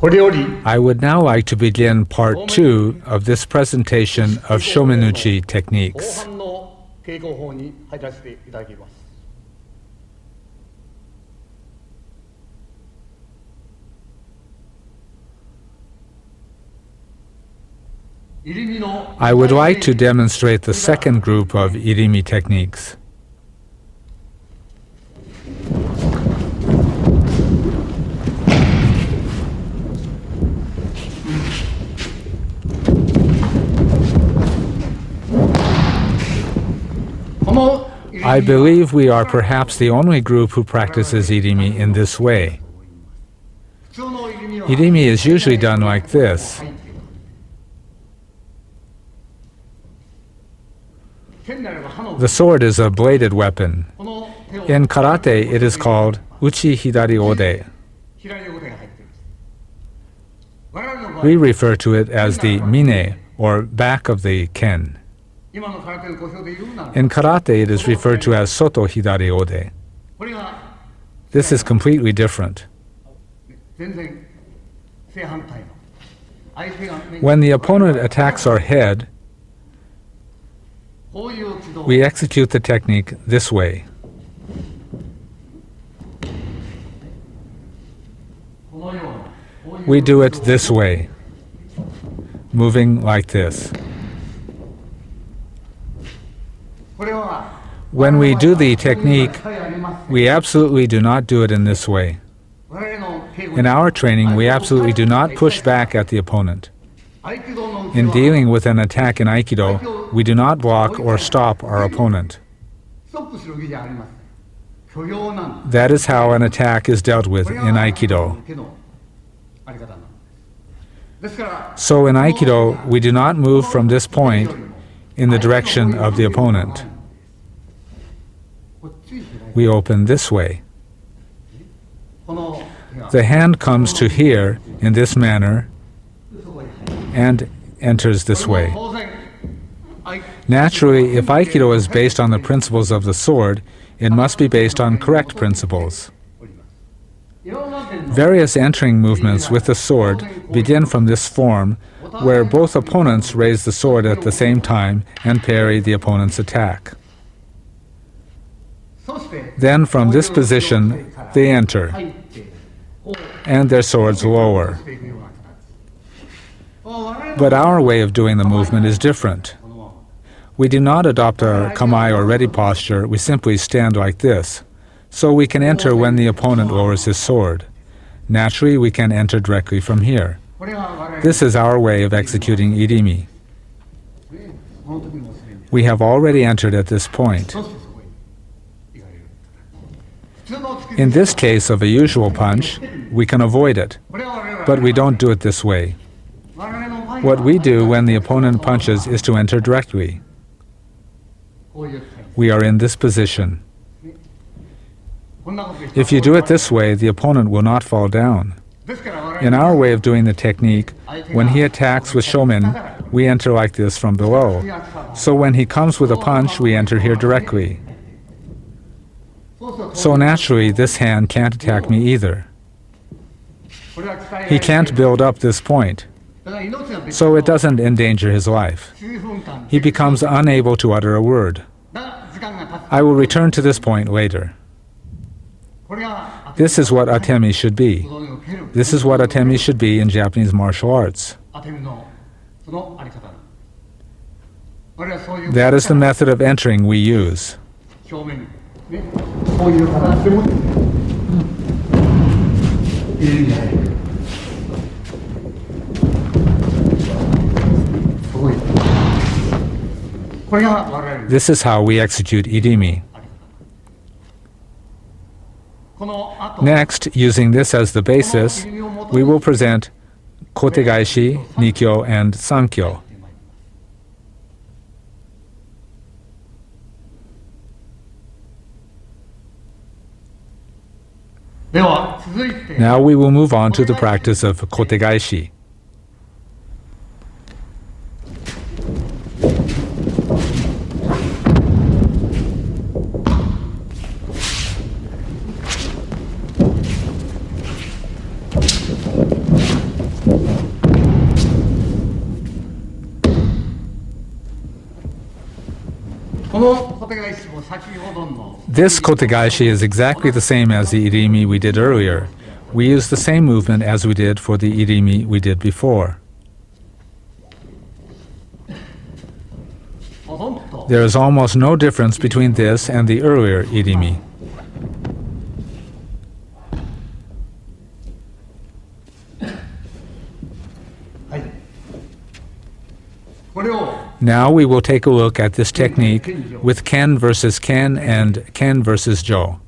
I would now like to begin part 2 of this presentation of Shomenuchi techniques. I would like to demonstrate the second group of irimi techniques. I believe we are perhaps the only group who practices irimi in this way. Irimi is usually done like this. The sword is a bladed weapon. In karate, it is called uchi hidari ode. We refer to it as the mine, or back of the ken. In karate, it is referred to as soto hidari ode. This is completely different. When the opponent attacks our head, we execute the technique this way. We do it this way, moving like this. When we do the technique, we absolutely do not do it in this way. In our training, we absolutely do not push back at the opponent. In dealing with an attack in Aikido, we do not block or stop our opponent. That is how an attack is dealt with in Aikido. So in Aikido, we do not move from this point in the direction of the opponent. We open this way. The hand comes to here in this manner and enters this way. Naturally, if Aikido is based on the principles of the sword, it must be based on correct principles. Various entering movements with the sword begin from this form, where both opponents raise the sword at the same time and parry the opponent's attack. Then from this position, they enter, and their swords lower. But our way of doing the movement is different. We do not adopt a kamae or ready posture, we simply stand like this, so we can enter when the opponent lowers his sword. Naturally, we can enter directly from here. This is our way of executing irimi. We have already entered at this point. In this case of a usual punch, we can avoid it, but we don't do it this way. What we do when the opponent punches is to enter directly. We are in this position. If you do it this way, the opponent will not fall down. In our way of doing the technique, when he attacks with shomen, we enter like this from below. So when he comes with a punch, we enter here directly. So naturally, this hand can't attack me either. He can't build up this point, so it doesn't endanger his life. He becomes unable to utter a word. I will return to this point later. This is what atemi should be. This is what atemi should be in Japanese martial arts. That is the method of entering we use. This is how we execute irimi. Next, using this as the basis, we will present kotegaishi, nikyo, and sankyo. Now we will move on to the practice of kotegaishi. This kotegaishi is exactly the same as the irimi we did earlier. We use the same movement as we did for the irimi we did before. There is almost no difference between this and the earlier irimi. Now we will take a look at this technique with Ken versus Ken and Ken versus Jo.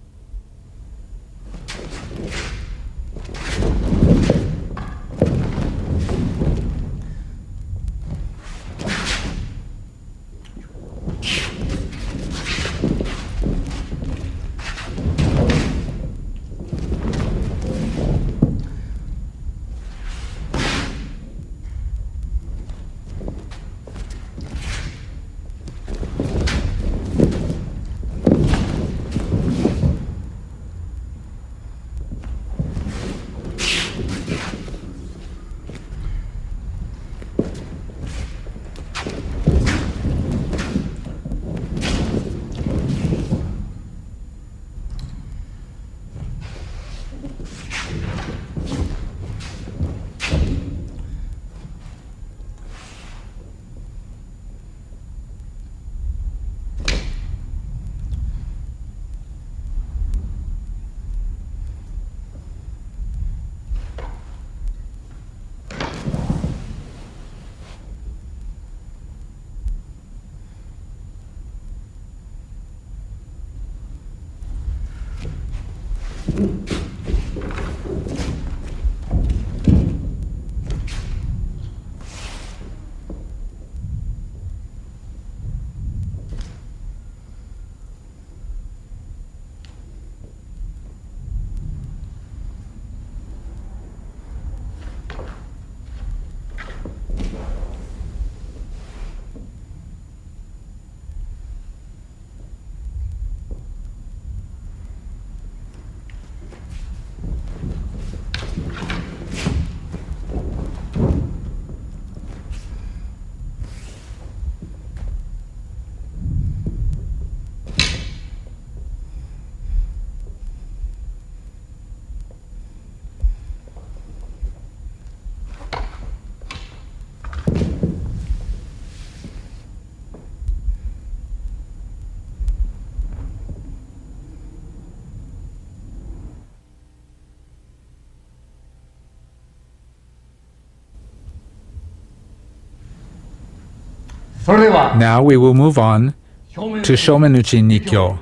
Now we will move on to Shomenuchi Nikyo.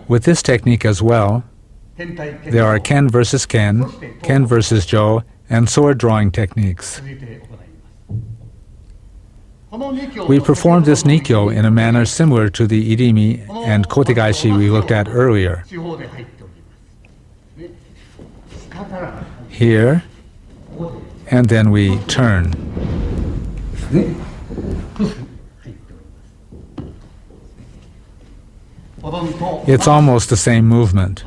With this technique as well, there are Ken versus Ken, Ken versus Jo, and sword drawing techniques. We performed this Nikyo in a manner similar to the irimi and kotegaishi we looked at earlier. Here, and then we turn. It's almost the same movement.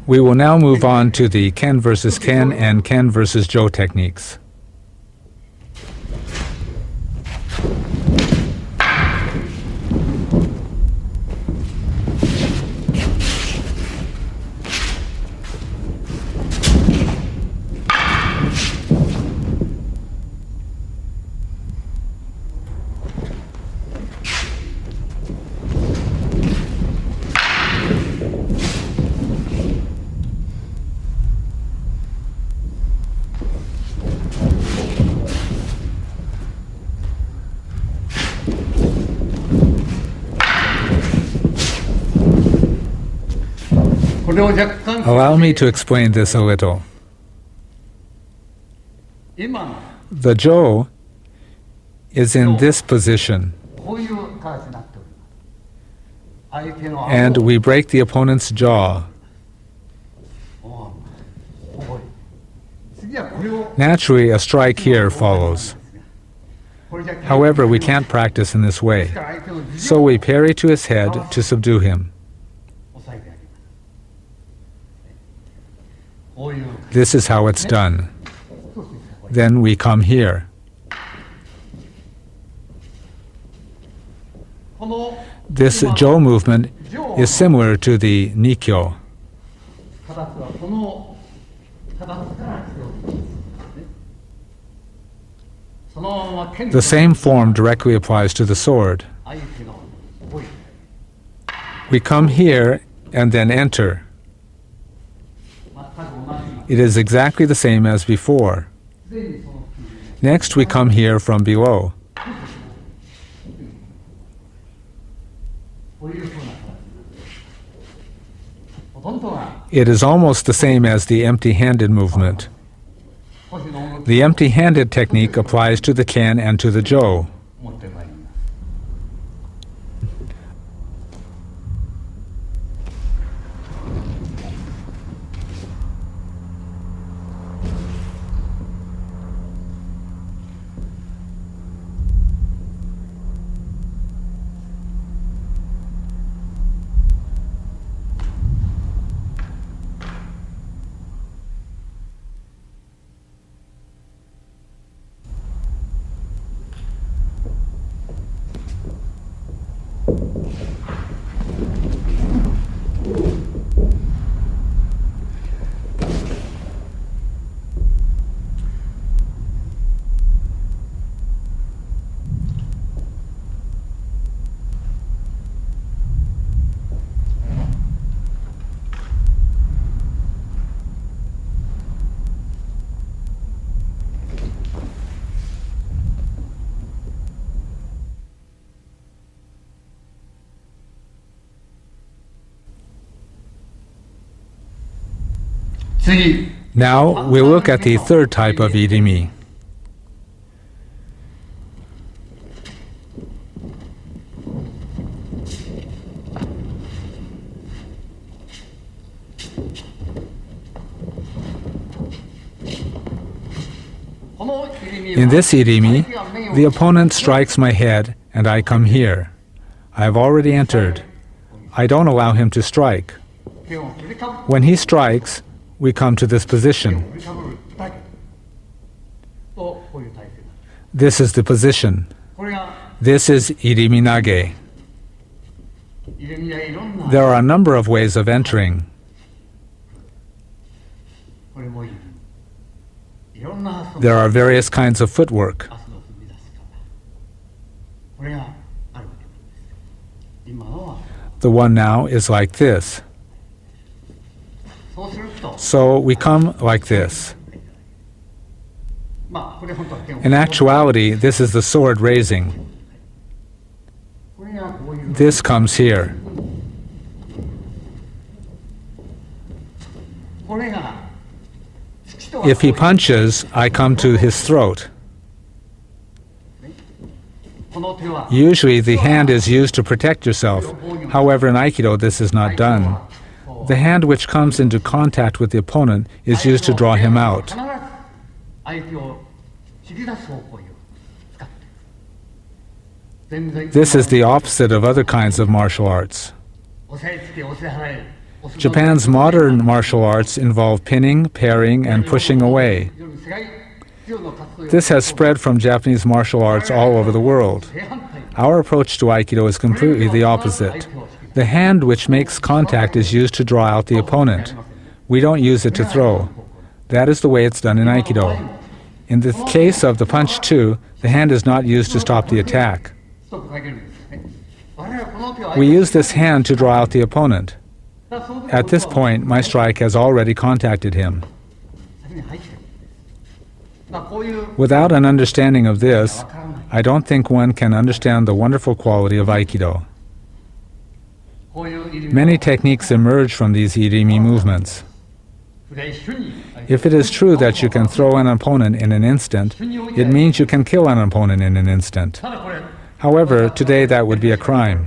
We will now move on to the Ken versus Ken and Ken versus Jo techniques. Allow me to explain this a little. The Jo is in this position, and we break the opponent's jaw. Naturally, a strike here follows. However, we can't practice in this way. So we parry to his head to subdue him. This is how it's done. Then we come here. This Jo movement is similar to the Nikyo. The same form directly applies to the sword. We come here and then enter. It is exactly the same as before. Next, we come here from below. It is almost the same as the empty-handed movement. The empty-handed technique applies to the Ken and to the Jo. Now we look at the third type of irimi. In this irimi, the opponent strikes my head and I come here. I have already entered. I don't allow him to strike. When he strikes, we come to this position. This is the position. This is irimi nage. There are a number of ways of entering. There are various kinds of footwork. The one now is like this. So we come like this. In actuality, this is the sword raising. This comes here. If he punches, I come to his throat. Usually the hand is used to protect yourself. However, in Aikido, this is not done. The hand which comes into contact with the opponent is used to draw him out. This is the opposite of other kinds of martial arts. Japan's modern martial arts involve pinning, parrying, and pushing away. This has spread from Japanese martial arts all over the world. Our approach to Aikido is completely the opposite. The hand which makes contact is used to draw out the opponent. We don't use it to throw. That is the way it's done in Aikido. In the case of the punch too, the hand is not used to stop the attack. We use this hand to draw out the opponent. At this point, my strike has already contacted him. Without an understanding of this, I don't think one can understand the wonderful quality of Aikido. Many techniques emerge from these irimi movements. If it is true that you can throw an opponent in an instant, it means you can kill an opponent in an instant. However, today that would be a crime.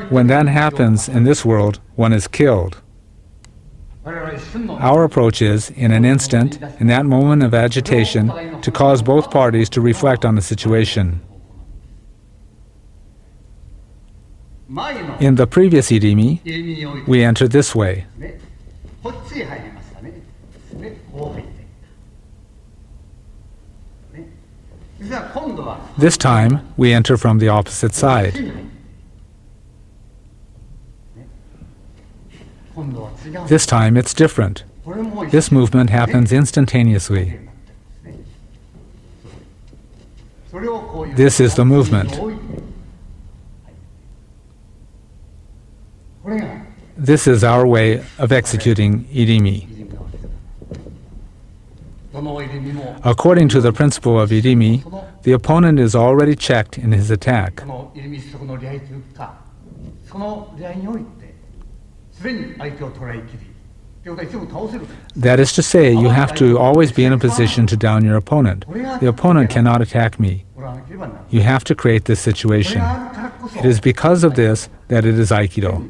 When that happens in this world, one is killed. Our approach is, in an instant, in that moment of agitation, to cause both parties to reflect on the situation. In the previous irimi, we entered this way. This time, we enter from the opposite side. This time, it's different. This movement happens instantaneously. This is the movement. This is our way of executing irimi. According to the principle of irimi, the opponent is already checked in his attack. That is to say, you have to always be in a position to down your opponent. The opponent cannot attack me. You have to create this situation. It is because of this that it is Aikido.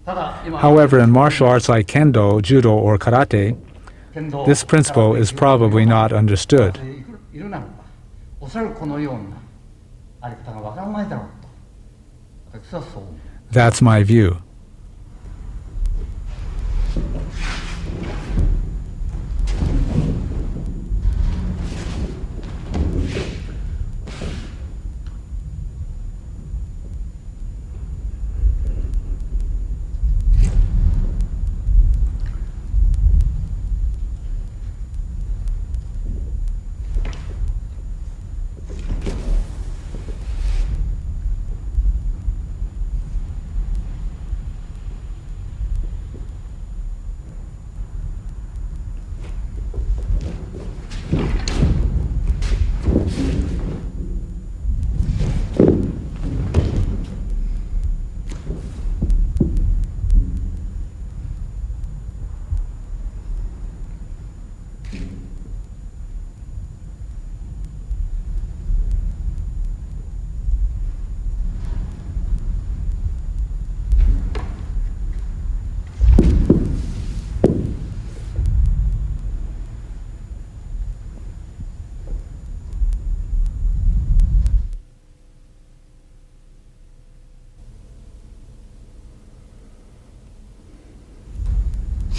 However, in martial arts like Kendo, Judo, or Karate, this principle is probably not understood. That's my view.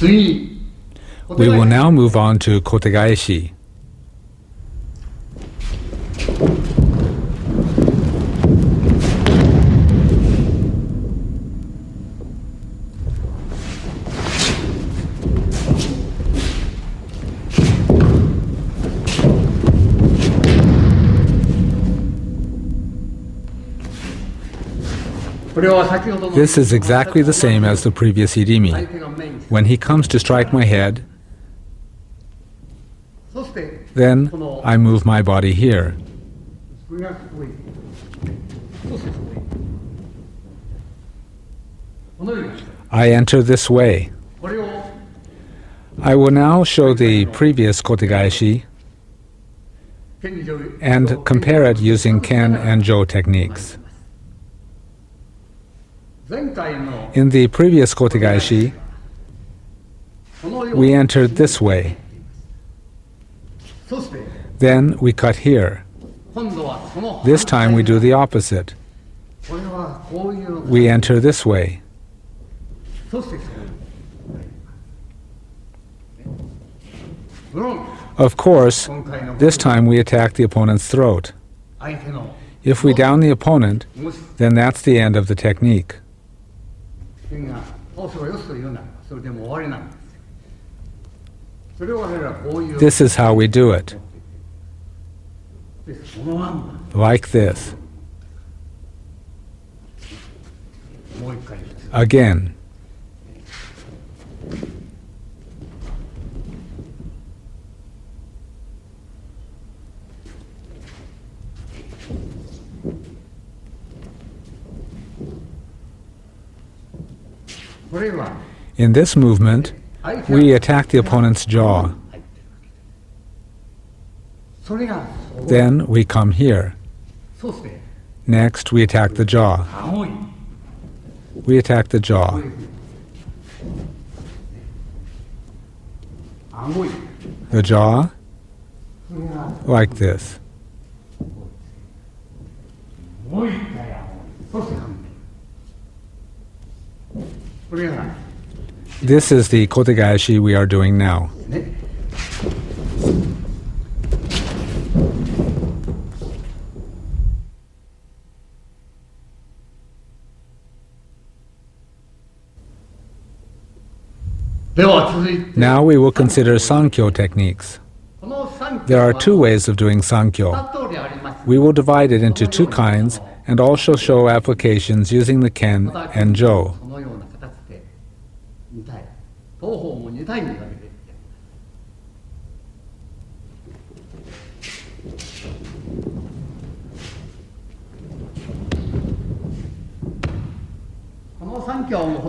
We will now move on to kotegaeshi. This is exactly the same as the previous irimi. When he comes to strike my head, then I move my body here. I enter this way. I will now show the previous kotegaeshi and compare it using Ken and Jo techniques. In the previous kotegaeshi, we entered this way. Then we cut here. This time we do the opposite. We enter this way. Of course, this time we attack the opponent's throat. If we down the opponent, then that's the end of the technique. This is how we do it. Like this. Again. In this movement, we attack the opponent's jaw. Then we come here. Next, we attack the jaw. We attack the jaw. The jaw, like this. This is the kotegaeshi we are doing now. Now we will consider Sankyo techniques. There are two ways of doing Sankyo. We will divide it into two kinds and also show applications using the Ken and Jo.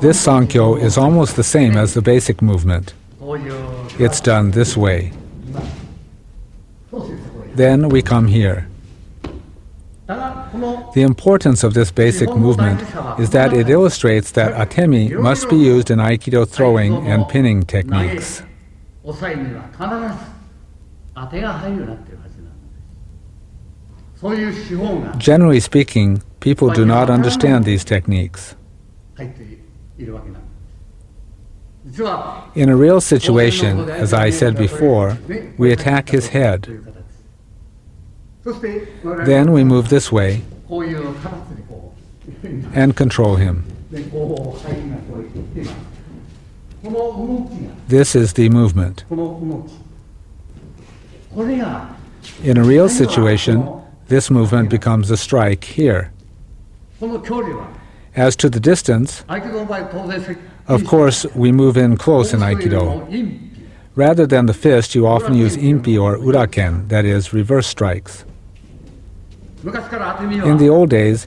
This Sankyo is almost the same as the basic movement. It's done this way. Then we come here. The importance of this basic movement is that it illustrates that atemi must be used in Aikido throwing and pinning techniques. Generally speaking, people do not understand these techniques. In a real situation, as I said before, we attack his head. Then we move this way and control him. This is the movement. In a real situation, this movement becomes a strike here. As to the distance, of course, we move in close in Aikido. Rather than the fist, you often use impi or uraken, that is, reverse strikes. In the old days,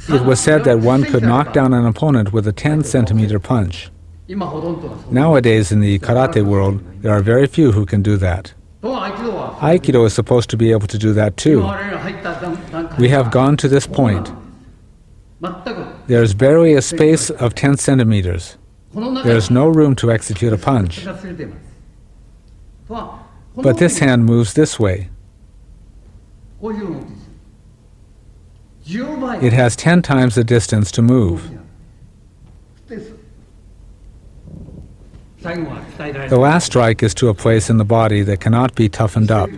it was said that one could knock down an opponent with a 10-centimeter punch. Nowadays, in the karate world, there are very few who can do that. Aikido is supposed to be able to do that too. We have gone to this point. There is barely a space of 10 centimeters. There is no room to execute a punch. But this hand moves this way. It has 10 times the distance to move. The last strike is to a place in the body that cannot be toughened up.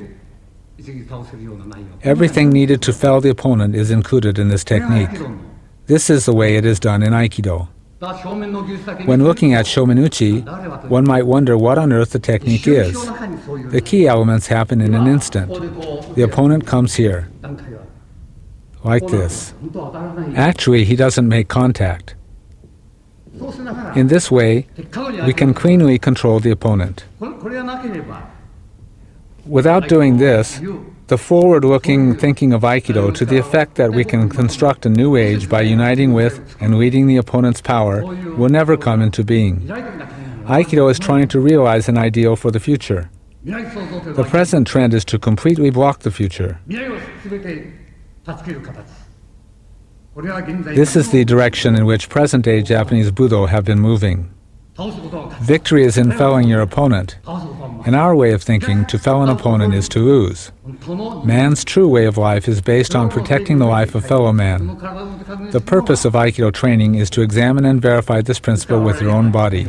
Everything needed to fell the opponent is included in this technique. This is the way it is done in Aikido. When looking at Shomenuchi, one might wonder what on earth the technique is. The key elements happen in an instant. The opponent comes here, like this. Actually, he doesn't make contact. In this way, we can cleanly control the opponent. Without doing this, the forward-looking thinking of Aikido to the effect that we can construct a new age by uniting with and leading the opponent's power will never come into being. Aikido is trying to realize an ideal for the future. The present trend is to completely block the future. This is the direction in which present-day Japanese Budo have been moving. Victory is in felling your opponent. In our way of thinking, to fell an opponent is to lose. Man's true way of life is based on protecting the life of fellow man. The purpose of Aikido training is to examine and verify this principle with your own body.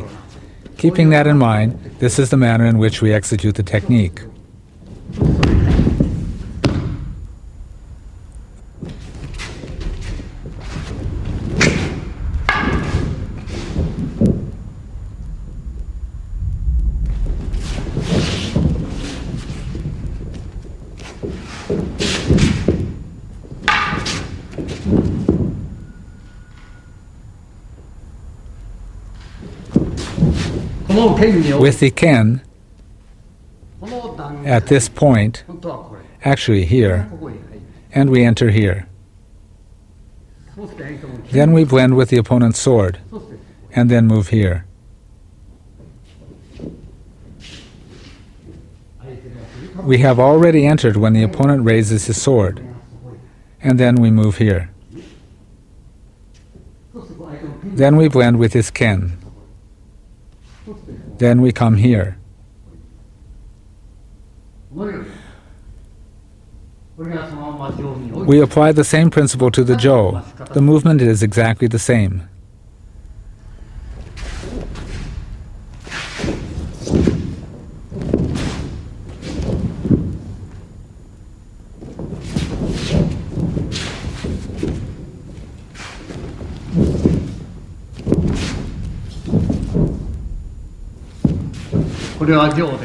Keeping that in mind, this is the manner in which we execute the technique. With the Ken, at this point, actually here, and we enter here. Then we blend with the opponent's sword, and then move here. We have already entered when the opponent raises his sword, and then we move here. Then we blend with his ken. Then we come here. We apply the same principle to the jo. The movement is exactly the same.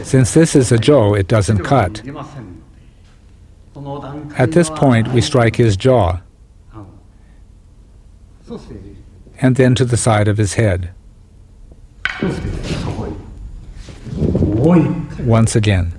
Since this is a jo, it doesn't cut. At this point, we strike his jaw, and then to the side of his head. Once again.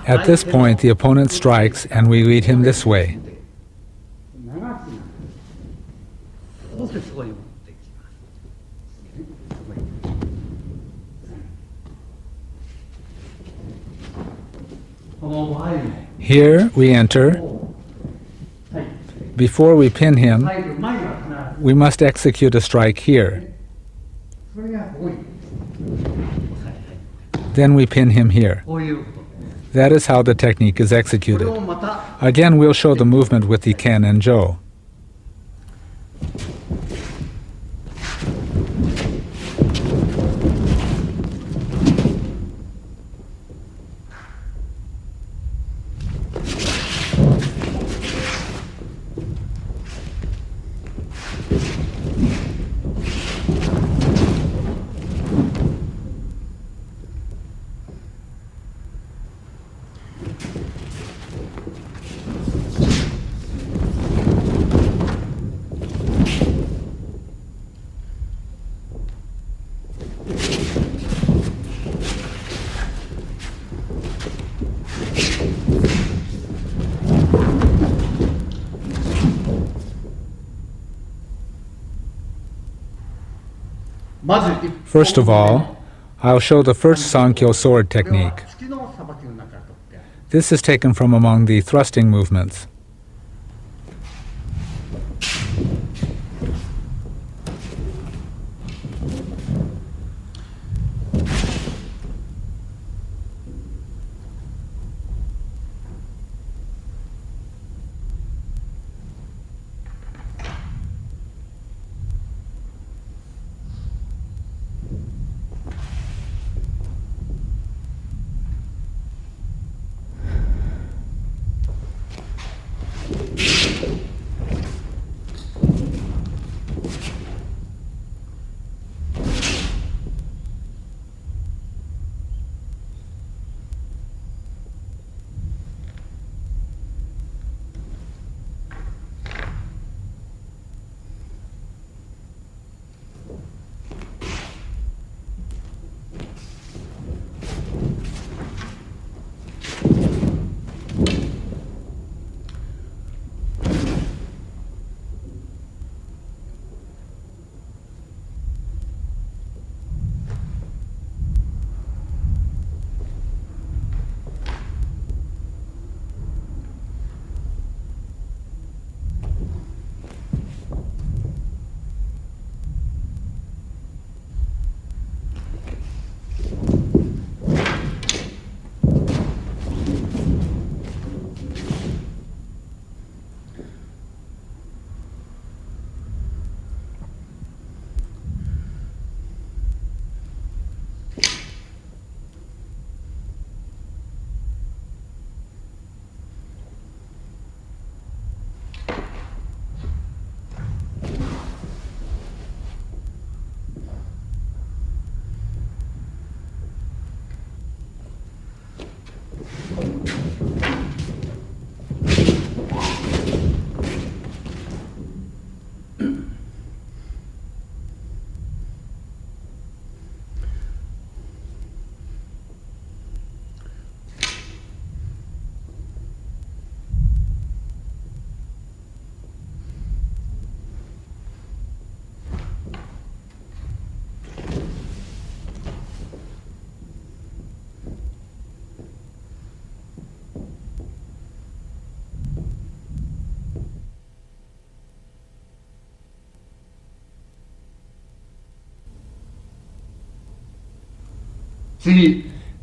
At this point, the opponent strikes and we lead him this way. Here we enter. Before we pin him, we must execute a strike here. Then we pin him here. That is how the technique is executed. Again, we'll show the movement with the ken and jo. First of all, I'll show the first Sankyo sword technique. This is taken from among the thrusting movements.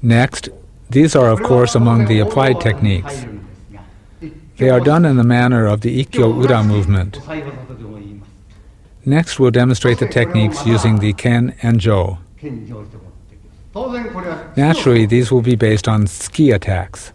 Next, these are of course among the applied techniques. They are done in the manner of the Ikkyo-ura movement. Next, we'll demonstrate the techniques using the Ken and Jo. Naturally, these will be based on ski attacks.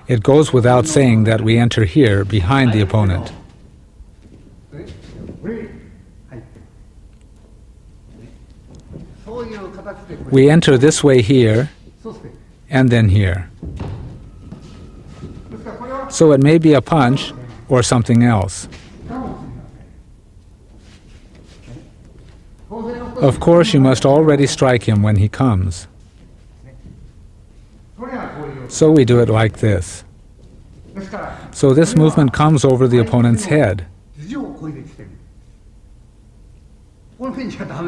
It goes without saying that we enter here behind the opponent. We enter this way here and then here. So it may be a punch or something else. Of course, you must already strike him when he comes. So we do it like this. So this movement comes over the opponent's head.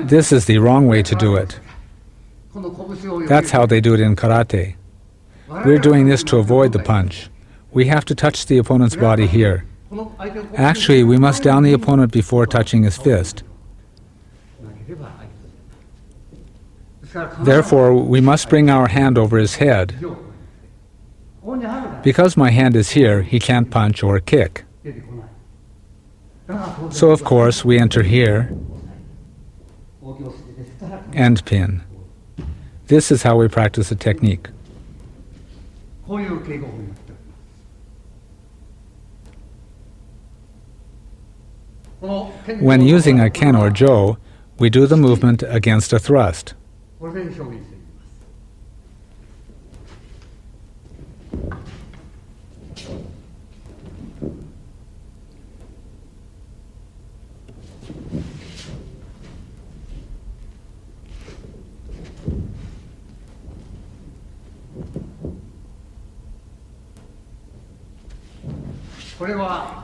This is the wrong way to do it. That's how they do it in karate. We're doing this to avoid the punch. We have to touch the opponent's body here. Actually, we must down the opponent before touching his fist. Therefore, we must bring our hand over his head. Because my hand is here, he can't punch or kick. So of course, we enter here and pin. This is how we practice the technique. When using a Ken or Jo, we do the movement against a thrust.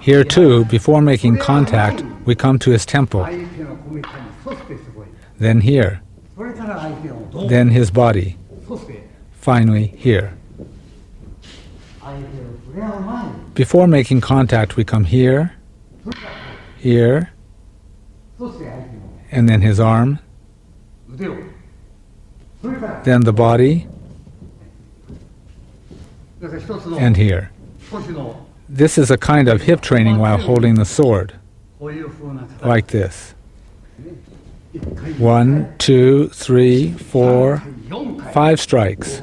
Here too, before making contact, we come to his temple, then here, then his body, finally here. Before making contact, we come here, here, and then his arm, then the body, and here. This is a kind of hip training while holding the sword, like this. 1, 2, 3, 4, 5 strikes.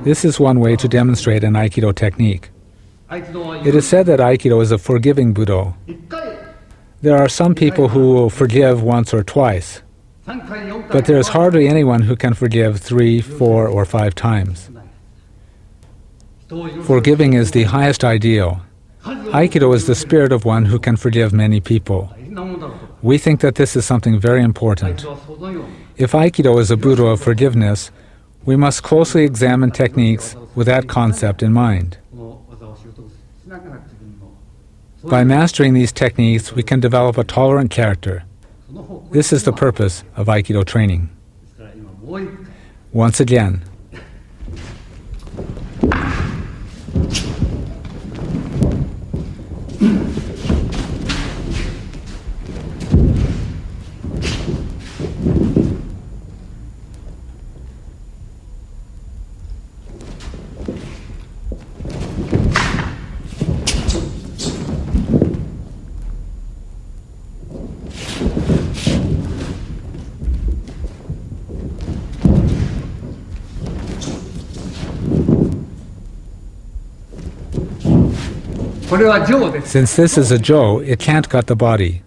This is one way to demonstrate an Aikido technique. It is said that Aikido is a forgiving Budo. There are some people who will forgive once or twice, but there is hardly anyone who can forgive 3, 4, or 5 times. Forgiving is the highest ideal. Aikido is the spirit of one who can forgive many people. We think that this is something very important. If Aikido is a Budo of forgiveness, we must closely examine techniques with that concept in mind. By mastering these techniques, we can develop a tolerant character. This is the purpose of Aikido training. Once again. Since this is a jo, it can't cut the body.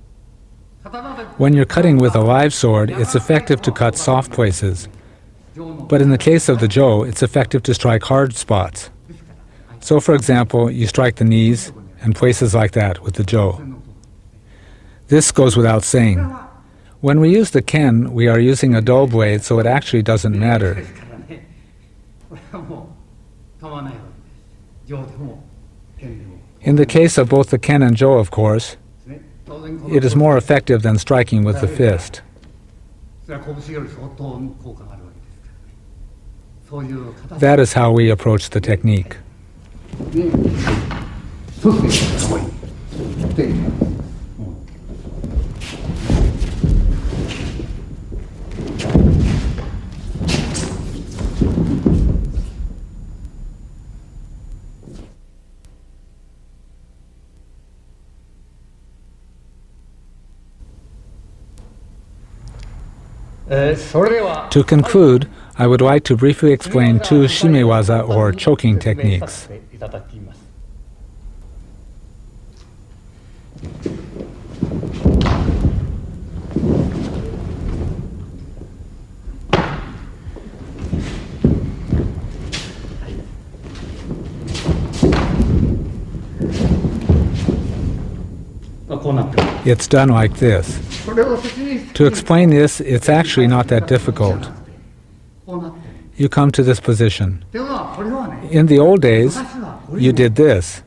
When you're cutting with a live sword, it's effective to cut soft places. But in the case of the jo, it's effective to strike hard spots. So, for example, you strike the knees and places like that with the jo. This goes without saying. When we use the ken, we are using a dull blade, so it actually doesn't matter. In the case of both the ken and jo, of course, it is more effective than striking with the fist. That is how we approach the technique. To conclude, I would like to briefly explain two shimewaza or choking techniques. It's done like this. To explain this, it's actually not that difficult. You come to this position. In the old days, you did this.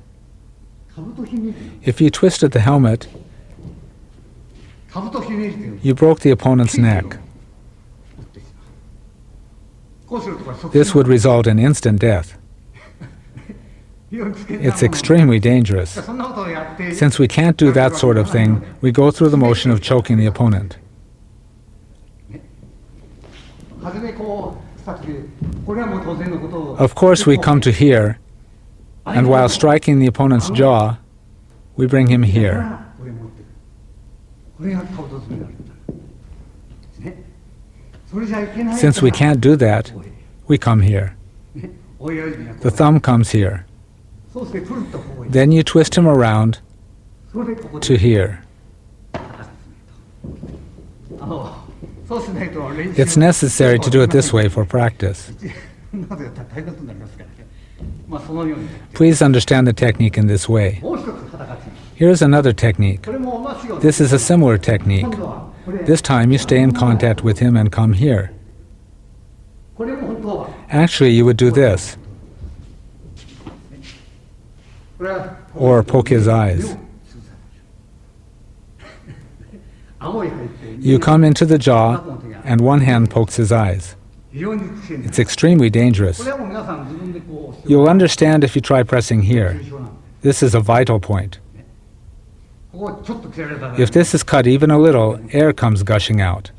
If you twisted the helmet, you broke the opponent's neck. This would result in instant death. It's extremely dangerous. Since we can't do that sort of thing, we go through the motion of choking the opponent. Of course, we come to here, and while striking the opponent's jaw, we bring him here. Since we can't do that, we come here. The thumb comes here. Then you twist him around to here. It's necessary to do it this way for practice. Please understand the technique in this way. Here's another technique. This is a similar technique. This time you stay in contact with him and come here. Actually, you would do this. Or poke his eyes. You come into the jaw, and one hand pokes his eyes. It's extremely dangerous. You'll understand if you try pressing here. This is a vital point. If this is cut even a little, air comes gushing out.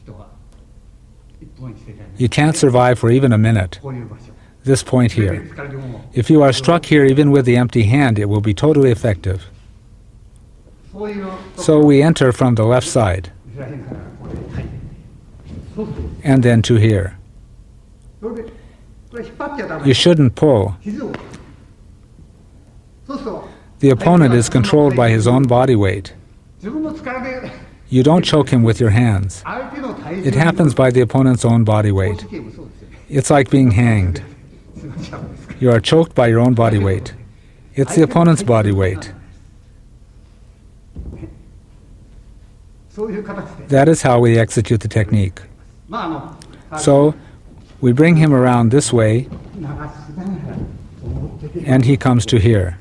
You can't survive for even a minute. This point here. If you are struck here even with the empty hand, it will be totally effective. So we enter from the left side, and then to here. You shouldn't pull. The opponent is controlled by his own body weight. You don't choke him with your hands. It happens by the opponent's own body weight. It's like being hanged. You are choked by your own body weight. It's the opponent's body weight. That is how we execute the technique. So, we bring him around this way, and he comes to here.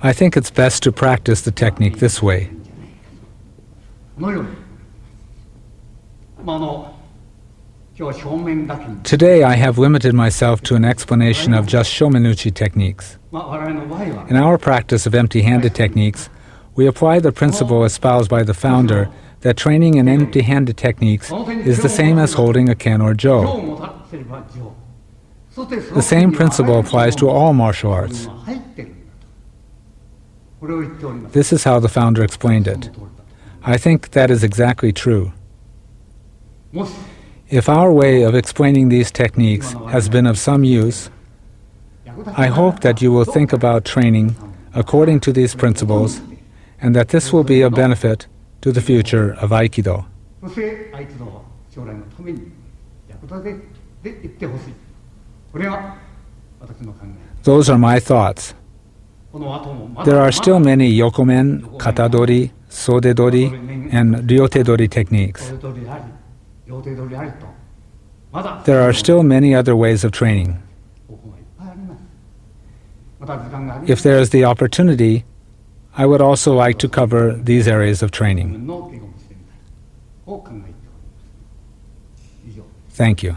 I think it's best to practice the technique this way. Today I have limited myself to an explanation of just Shomenuchi techniques. In our practice of empty-handed techniques, we apply the principle espoused by the founder that training in empty-handed techniques is the same as holding a ken or jo. The same principle applies to all martial arts. This is how the founder explained it. I think that is exactly true. If our way of explaining these techniques has been of some use, I hope that you will think about training according to these principles and that this will be a benefit to the future of Aikido. そして合気道を将来のために役立てていってほしい。これが私の考え。 Those are my thoughts. この後もまだ There are still many yokomen, katadori, sodedori, and ryotedori techniques. それぞれあり、両手取りありと、まだ There are still many other ways of training. 方法がいっぱいあります。また時間があり If there is the opportunity, I would also like to cover these areas of 自 training. 分の稽古もしてみたい。こう考えております。以上。 Thank you.